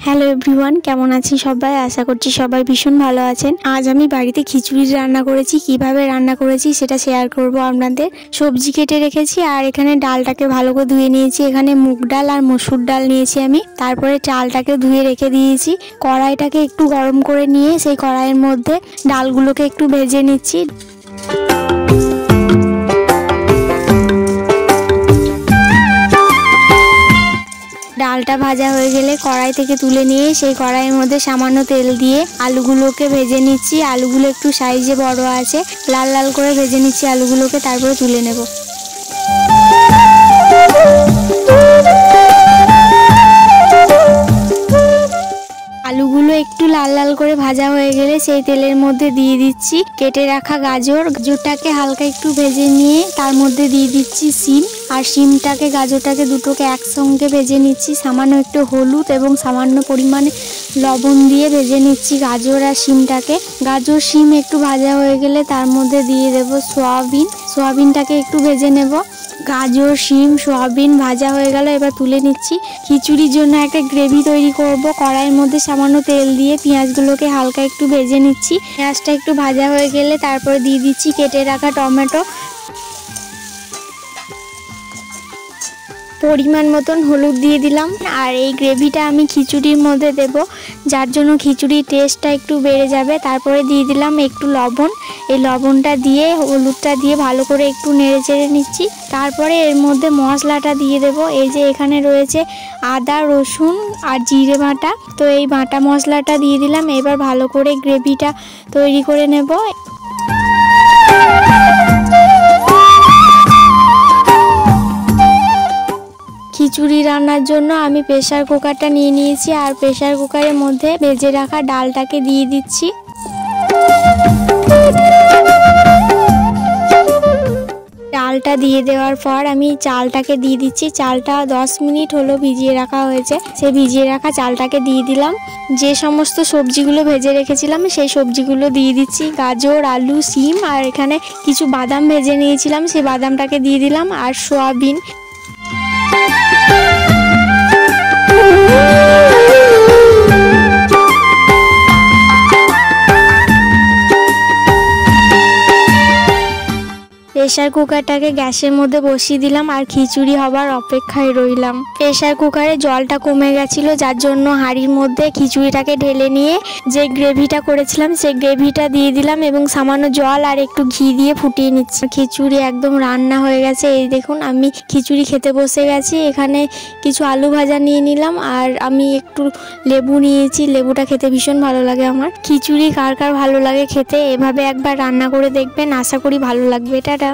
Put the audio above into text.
Hello everyone, কেমন আছেন সবাই? আশা করছি সবাই ভীষণ ভালো আছেন। আজ আমি বাড়িতে খিচুড়ি রান্না করেছি। কিভাবে রান্না করেছি সেটা শেয়ার করব আপনাদের। সবজি কেটে রেখেছি আর এখানে ডালটাকে ভালো করে ধুয়ে নিয়েছি। এখানে মুগ ডাল আর মসুর ডাল নিয়েছি আমি। তারপরে চালটাকে ধুয়ে রেখে দিয়েছি। কড়াইটাকে একটু গরম করে নিয়ে সেই কড়াইয়ের মধ্যে ডালগুলোকে একটু ভেজে নিচ্ছি। ডালটা ভাজা হয়ে গেলে কড়াই থেকে তুলে নিয়ে সেই কড়াইয়ের মধ্যে সামান্য তেল দিয়ে আলুগুলোকে ভেজে নিচ্ছি। আলুগুলো একটু সাইজে বড় আছে, লাল লাল করে ভেজে নিচ্ছি আলুগুলোকে, তারপরে তুলে নেব। আলুগুলো একটু লাল লাল করে ভাজা হয়ে গেলে সেই তেলের মধ্যে দিয়ে দিচ্ছি কেটে রাখা গাজরটাকে হালকা একটু ভেজে নিয়ে তার মধ্যে দিয়ে দিচ্ছি শিম, আর শিমটাকে গাজরটাকে দুটোকে একসঙ্গে ভেজে নিচ্ছি। সামান্য একটু হলুদ এবং সামান্য পরিমাণে লবণ দিয়ে ভেজে নিচ্ছি গাজর আর শিমটাকে। গাজর শিম একটু ভাজা হয়ে গেলে তার মধ্যে দিয়ে দেব সোয়াবিনটাকে একটু ভেজে নেব। গাজর শিম সোয়াবিন ভাজা হয়ে গেল, এবার তুলে নিচ্ছি। খিচুড়ির জন্য একটা গ্রেভি তৈরি করব। কড়াইয়ের মধ্যে সামান্য তেল দিয়ে পেঁয়াজগুলোকে হালকা একটু ভেজে নিচ্ছি। পেঁয়াজটা একটু ভাজা হয়ে গেলে তারপরে দিয়ে দিচ্ছি কেটে রাখা টমেটো, পরিমাণ মতন হলুদ দিয়ে দিলাম। আর এই গ্রেভিটা আমি খিচুড়ির মধ্যে দেব, যার জন্য খিচুড়ির টেস্টটা একটু বেড়ে যাবে। তারপরে দিয়ে দিলাম একটু লবণ। এই লবণটা দিয়ে হলুদটা দিয়ে ভালো করে একটু নেড়ে চেড়ে নিচ্ছি। তারপরে এর মধ্যে মশলাটা দিয়ে দেব। এই যে এখানে রয়েছে আদা রসুন আর জিরে বাটা, তো এই বাটা মশলাটা দিয়ে দিলাম। এবার ভালো করে গ্রেভিটা তৈরি করে নেব। খিচুড়ি রান্নার জন্য আমি প্রেসার কুকারটা নিয়ে নিয়েছি, আর প্রেসার কুকারের মধ্যে ভেজে রাখা ডালটাকে দিয়ে দিচ্ছি। ডালটা দিয়ে দেওয়ার পর আমি চালটাকে দিয়ে দিচ্ছি। চালটা 10 মিনিট হলো ভিজিয়ে রাখা হয়েছে, সেই ভিজিয়ে রাখা চালটাকে দিয়ে দিলাম। যে সমস্ত সবজিগুলো ভেজে রেখেছিলাম সেই সবজিগুলো দিয়ে দিচ্ছি, গাজর আলু শিম, আর এখানে কিছু বাদাম ভেজে নিয়েছিলাম সেই বাদামটাকে দিয়ে দিলাম, আর সোয়াবিন। প্রেসার কুকারটাকে গ্যাসের মধ্যে বসিয়ে দিলাম আর খিচুড়ি হবার অপেক্ষায় রইলাম। প্রেসার কুকারে জলটা কমে গেছিলো, যার জন্য হাঁড়ির মধ্যে খিচুড়িটাকে ঢেলে নিয়ে যে গ্রেভিটা করেছিলাম সেই গ্রেভিটা দিয়ে দিলাম এবং সামান্য জল আর একটু ঘি দিয়ে ফুটিয়ে নিচ্ছি। খিচুড়ি একদম রান্না হয়ে গেছে। এই দেখুন আমি খিচুড়ি খেতে বসে গেছি। এখানে কিছু আলু ভাজা নিয়ে নিলাম আর আমি একটু লেবু নিয়েছি। লেবুটা খেতে ভীষণ ভালো লাগে আমার। খিচুড়ি কার কার ভালো লাগে খেতে, এভাবে একবার রান্না করে দেখবেন, আশা করি ভালো লাগবে। টাটা।